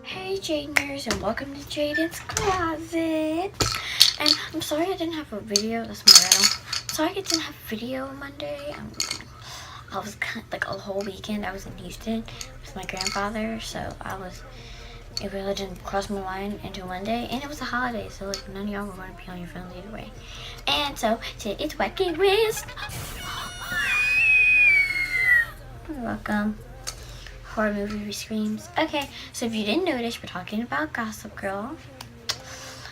Hey Jadeners, and welcome to Jaden's Closet. And I'm sorry I didn't have a video. That's my rattle. Sorry I didn't have a video on Monday. I was like a whole weekend. I was in Houston with my grandfather, so it really didn't cross my mind until Monday. And it was a holiday, so like none of y'all were going to be on your phones either way. And so today it's Wacky Whisk. You're welcome. Horror movie screams. Okay, so if you didn't notice, we're talking about Gossip Girl.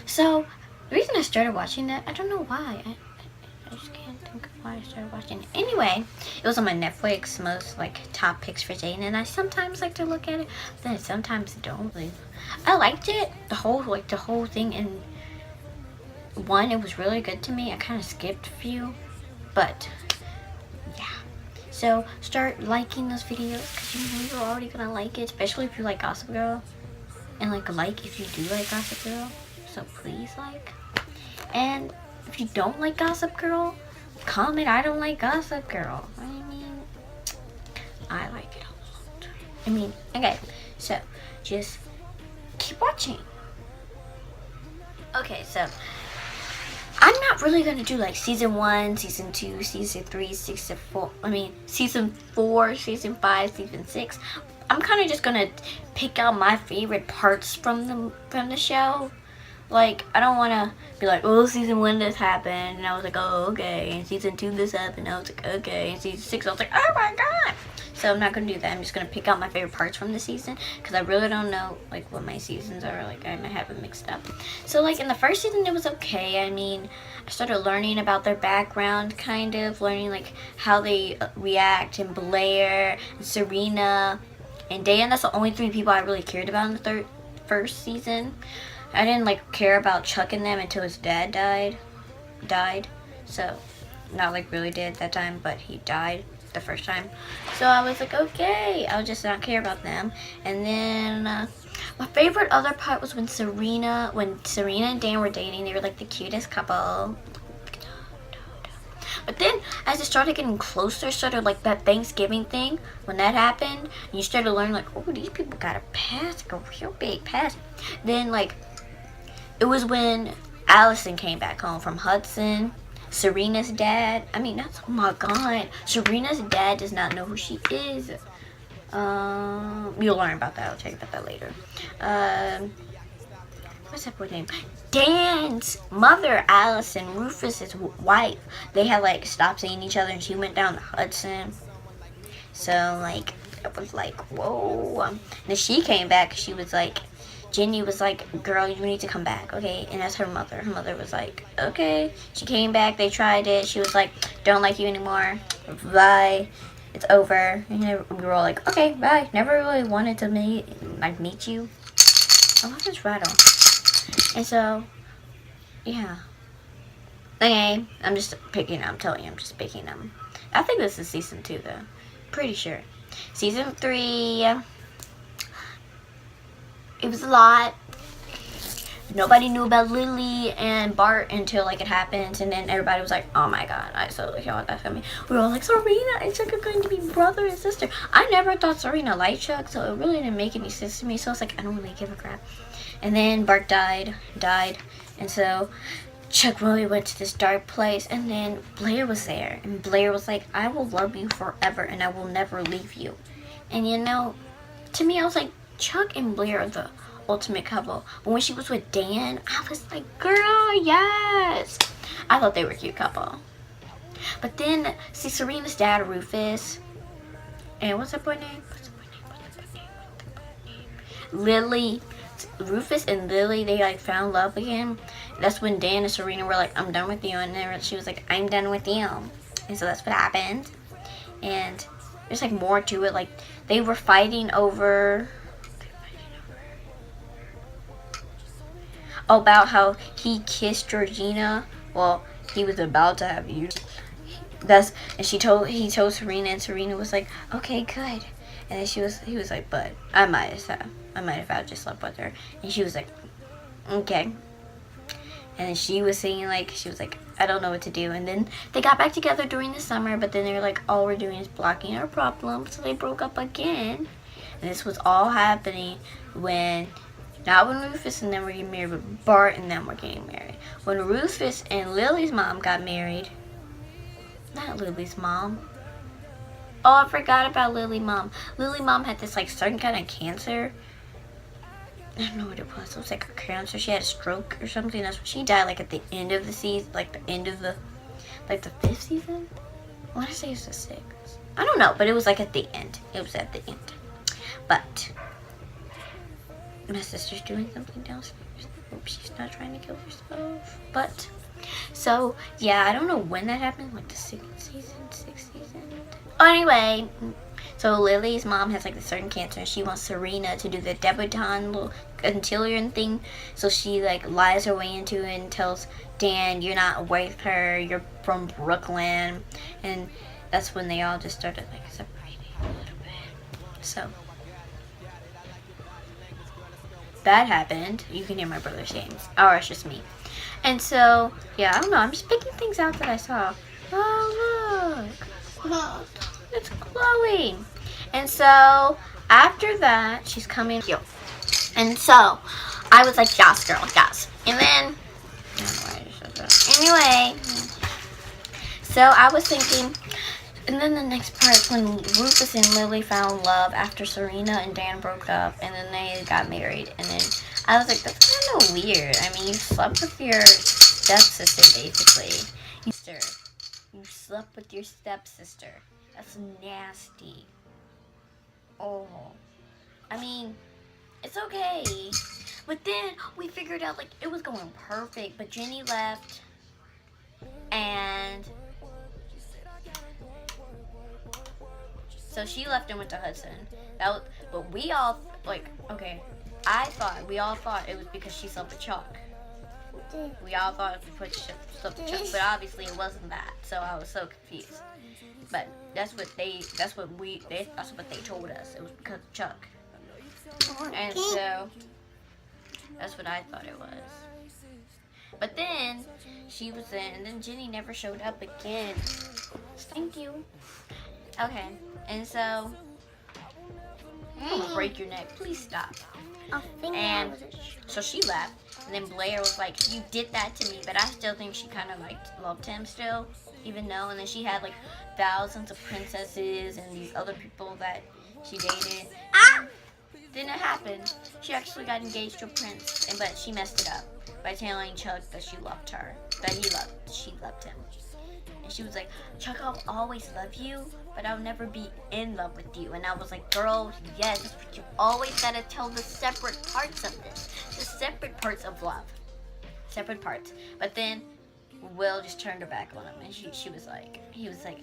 So the reason I started watching that, I don't know why. I just can't think of why I started watching it. Anyway, it was on my Netflix most like top picks for Jaden, and I sometimes like to look at it, but then sometimes I don't. Like, I liked it, the whole thing. And one, it was really good to me. I kind of skipped a few, but yeah. So start liking those videos because you know you're already gonna like it, especially if you like Gossip Girl, and like if you do like Gossip Girl. So please like. And if you don't like Gossip Girl, comment I don't like Gossip Girl. I mean, I like it a lot. I mean, okay. So just keep watching. Okay, so I'm not really gonna do like season 1, season 2, season 3, season 4. I mean, season 4, season 5, season 6. I'm kind of just gonna pick out my favorite parts from the show. Like, I don't want to be like, oh, season 1 this happened, and I was like, oh, okay. And season 2 this happened, and I was like, okay. And season 6, I was like, oh my god. So I'm not gonna do that. I'm just gonna pick out my favorite parts from the season because I really don't know like what my seasons are. Like, I might have them mixed up. So like in the first season, it was okay. I mean, I started learning about their background, kind of learning like how they react, and Blair, and Serena, and Dan. That's the only 3 people I really cared about in the first season. I didn't like care about Chuck and them until his dad died. So not like really dead that time, but he died the first time. So I was like, okay, I'll just not care about them. And then my favorite other part was when Serena and Dan were dating. They were like the cutest couple. But then as it started getting closer, started like that Thanksgiving thing, when that happened, and you started learning like, oh, these people got a past, like a real big past. Then like it was when Allison came back home from Hudson. Serena's dad, oh my god, Serena's dad does not know who she is. You'll learn about that. I'll tell you about that later. What's that boy's name? Dan's mother, Allison, Rufus's wife. They had like stopped seeing each other, and she went down to Hudson. So like it was like whoa. And then she came back. She was like, Jenny was like, girl, you need to come back, okay? And that's her mother. Her mother was like, okay. She came back. They tried it. She was like, don't like you anymore. Bye. It's over. And we were all like, okay, bye. Never really wanted to meet you. I love this rattle. And so, yeah. Okay, I'm just picking them. I'm telling you, I'm just picking them. I think this is season 2, though. Pretty sure. Season 3... it was a lot. Nobody knew about Lily and Bart until like it happened, and then everybody was like, oh my god, I so like how that's coming. We were all like, Serena and Chuck are going to be brother and sister. I never thought Serena liked Chuck, so it really didn't make any sense to me. So I was like, I don't really give a crap. And then Bart died, and so Chuck really went to this dark place, and then Blair was there, and Blair was like, I will love you forever, and I will never leave you. And you know, to me, I was like, Chuck and Blair are the ultimate couple. But when she was with Dan, I was like, girl, yes. I thought they were a cute couple. But then, see, Serena's dad, Rufus, and what's that boy name? Lily. Rufus and Lily, they like found love again. That's when Dan and Serena were like, I'm done with you. And then she was like, I'm done with you. And so that's what happened. And there's like more to it. Like, they were fighting over... about how he kissed Georgina. Well, he was about to have you. And he told Serena, and Serena was like, okay, good. And then he was like, but I might have just slept with her. And she was like, okay. And then she was saying like, I don't know what to do. And then they got back together during the summer, but then they were like, all we're doing is blocking our problems. So they broke up again. And this was all happening Not when Rufus and them were getting married, but Bart and them were getting married. When Rufus and Lily's mom got married, not Lily's mom. Oh, I forgot about Lily's mom. Lily's mom had this like certain kind of cancer. I don't know what it was. It was like a cancer. She had a stroke or something. That's when she died, like at the end of the season, like the end of the 5th season. I want to say it's the 6th. I don't know, but it was like at the end. It was at the end. But my sister's doing something downstairs. Hope she's not trying to kill herself. But so yeah, I don't know when that happened. Like the 6th season. Oh, anyway. So Lily's mom has like a certain cancer and she wants Serena to do the debutante little cotillion thing. So she like lies her way into it and tells Dan, you're not with her, you're from Brooklyn. And that's when they all just started like separating a little bit. So that happened. You can hear my brother saying, or it's just me. And so, yeah, I don't know. I'm just picking things out that I saw. Oh, look. It's glowing. And so after that, she's coming here. And so I was like, yes, girl, yes. And then, I don't know why I just said that. Anyway, so I was thinking, and then the next part when Rufus and Lily found love after Serena and Dan broke up, and then they got married. And then I was like, that's kind of weird. I mean, you slept with your stepsister, basically. You slept with your stepsister. That's nasty. Oh. I mean, it's okay. But then we figured out, like, it was going perfect. But Jenny left. And so she left and went to Hudson. But we all, like, okay. We all thought it was because she slept with Chuck. We all thought it was because she slept with Chuck. But obviously it wasn't that. So I was so confused. But that's what they told us. It was because of Chuck. And so that's what I thought it was. But then she was in, and then Jenny never showed up again. Thank you. Okay, and so I'm gonna break your neck. Please stop. And so she left, and then Blair was like, "You did that to me," but I still think she kind of like loved him still, even though. And then she had like thousands of princesses and these other people that she dated. Didn't happen. She actually got engaged to a prince, but she messed it up by telling Chuck that she loved her, she loved him. And she was like, Chuck, I'll always love you, but I'll never be in love with you. And I was like, girl, yes, but you always gotta tell the separate parts of this, the separate parts of love, separate parts. But then Will just turned her back on him, and he was like,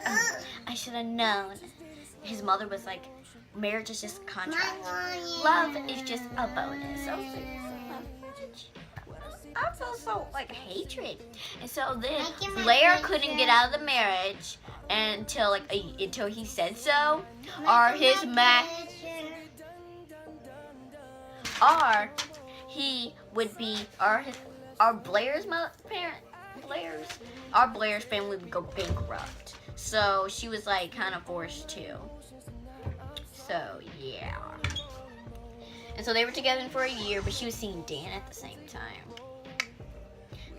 oh, I should have known. His mother was like, marriage is just a contract. Love is just a bonus. I was like, I feel so like hatred. And so then Blair couldn't get out of the marriage until until he said so, or his Blair's family would go bankrupt. So she was like kind of forced to. So yeah. And so they were together for a year, but she was seeing Dan at the same time.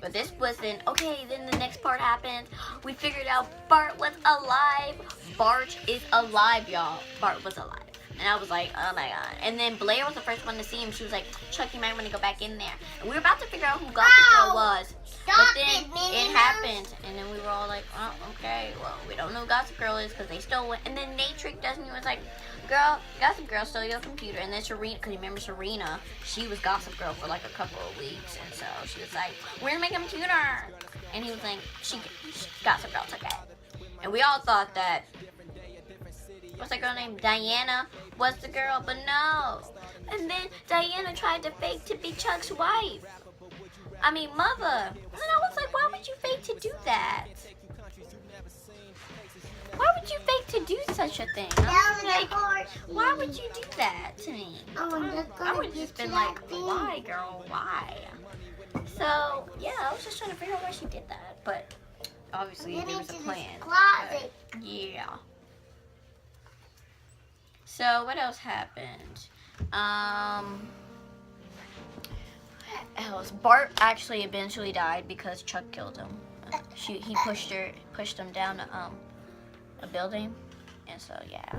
But this wasn't okay. Then the next part happened. We figured out Bart was alive. Bart is alive, y'all. Bart was alive. And I was like, oh my god. And then Blair was the first one to see him. She was like, Chuck, you might want to go back in there. And we were about to figure out who Gossip Girl was. But then it happened. And then we were all like, oh, okay. Well, we don't know who Gossip Girl is because they stole it. And then Nate tricked us and he was like, girl, Gossip Girl stole your computer. And then Serena, because you remember Serena, she was Gossip Girl for like a couple of weeks. And so she was like, where's my computer? And he was like, Gossip Girl took it. And we all thought that, what's that girl named? Diana was the girl, but no. And then Diana tried to fake to be Chuck's wife. I mean, mother. And I was like, why would you fake to do that? Why would you fake to do such a thing? Like, why would you do that to me? I would have just been like, why, girl? Why? So, yeah, I was just trying to figure out why she did that. But obviously, there was a plan. But, yeah. So, what else happened? Else. Bart actually eventually died because Chuck killed him. He pushed him down a building, and so yeah,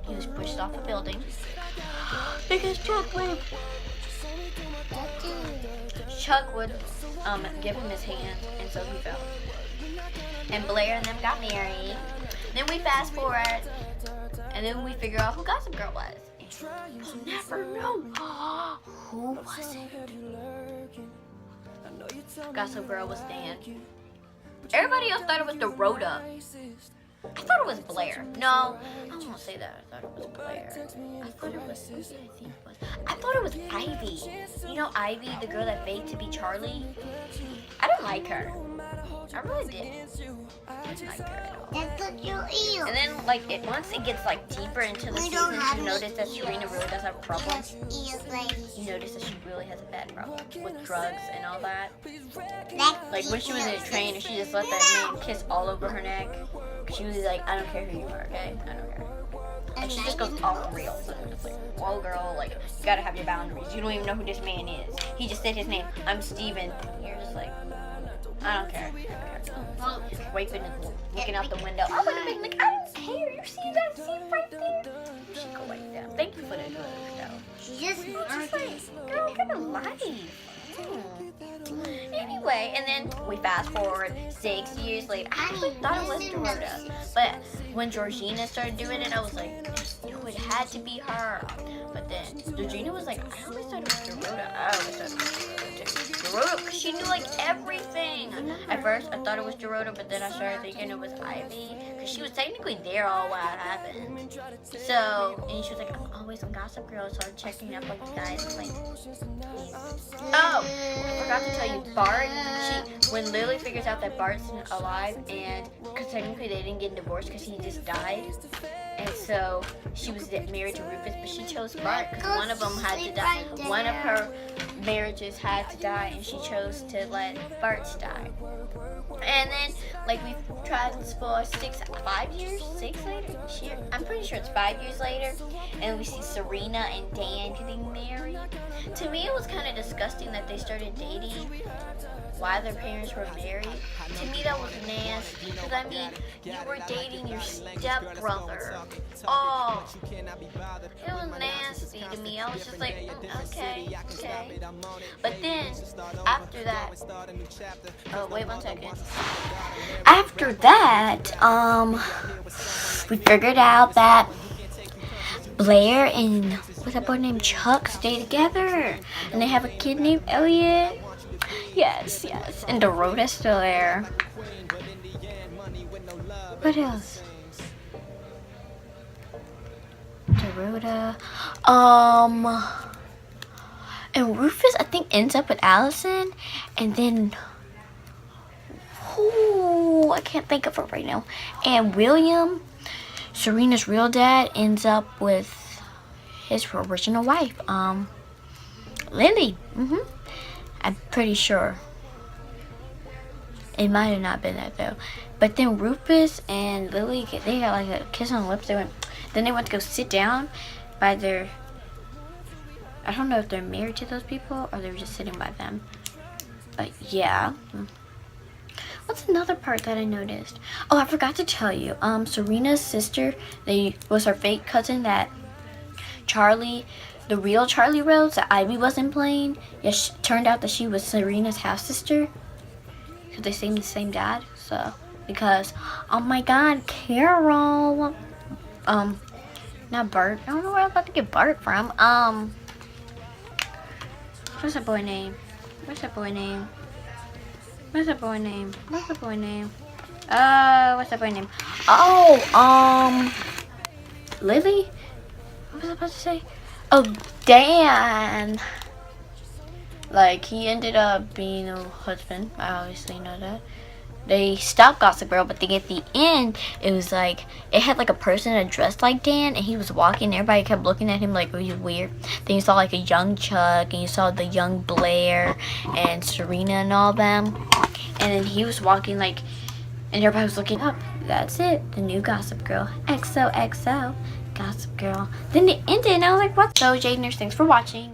he was pushed off a building because Chuck would give him his hand, and so he fell. And Blair and them got married. Then we fast forward, and then we figure out who Gossip Girl was. We'll never know. Who was it? Gossip Girl was Dan. Everybody else thought it was Dorota. I thought it was Blair. No, I won't say that. I thought it was Blair. I thought it was. I thought it was Ivy. You know Ivy, the girl that faked to be Charlie? I don't like her. I really didn't. I didn't like her at all. That's what you eat. And then, like, once it gets like deeper into the season, you notice that Serena really does have a problem. You notice that she really has a bad problem with drugs and all that. Like when she was in a train and she just let that man kiss all over her neck. She was like, I don't care who you are, okay? I don't care. And she just goes off real. So it's like, whoa, girl, like, you gotta have your boundaries. You don't even know who this man is. He just said his name. I'm Steven. You're just like, I don't care. Waving and looking out the window. I would have been like, I don't care. You see that scene right there? You should go like that. Thank you for the good though. Just like, girl, what kind of life? Anyway, and then we fast forward 6 years later. I actually thought it was Dorota, but when Georgina started doing it, I was like, it had to be her. But then Georgina was like, I always thought it was Dorota. I always thought it was Dorota too. Dorota, because she knew like everything. At first, I thought it was Dorota, but then I started thinking it was Ivy, because she was technically there all while it happened. So, and she was like, I'm always on Gossip Girl, so I'm checking up like the guys. Like, oh, I forgot to tell you, Bart. When Lily figures out that Bart's alive, and because technically they didn't get divorced because he just died, and so she was married to Rufus, but she chose Bart because one of them had to die. One of her marriages had to die, and she chose to let Bart's die. And then, like, we tried for 5 years, 6 later. I'm pretty sure it's 5 years later, and we see Serena and Dan getting married. To me, it was kind of disgusting that they started dating while their parents were married. To me, that was nasty. Because, I mean, you were dating your stepbrother. Oh, it was nasty to me. I was just like, okay. But then, after that, oh, wait 1 second. After that, we figured out that Blair and what's that boy named Chuck stay together, and they have a kid named Elliot. Yes, and Dorota's still there. What else? Dorota, and Rufus, I think, ends up with Allison, and then, I can't think of her right now. And William, Serena's real dad, ends up with his original wife, Lily. I'm pretty sure. It might have not been that though. But then Rufus and Lily, they got like a kiss on the lips. Then they went to go sit down by their. I don't know if they're married to those people or they were just sitting by them. But yeah. What's another part that I noticed? Oh, I forgot to tell you. Serena's sister, was her fake cousin that Charlie, the real Charlie Rose that Ivy wasn't playing. Yes, turned out that she was Serena's half sister. Because they same the same dad. So, because, oh my God, Carol. Not Bart. I don't know where I'm about to get Bart from. What's that boy name? Oh, Lily? What was I about to say? Oh, Dan. Like, he ended up being a husband. I obviously know that. They stopped Gossip Girl, but then at the end, it was like, it had like a person that dressed like Dan, and he was walking, everybody kept looking at him like he was weird. Then you saw like a young Chuck, and you saw the young Blair, and Serena and all them. And then he was walking like, and everybody was looking up. That's it, the new Gossip Girl. XOXO. Gossip Girl. Then they ended and I was like, what? So Jadeners, thanks for watching.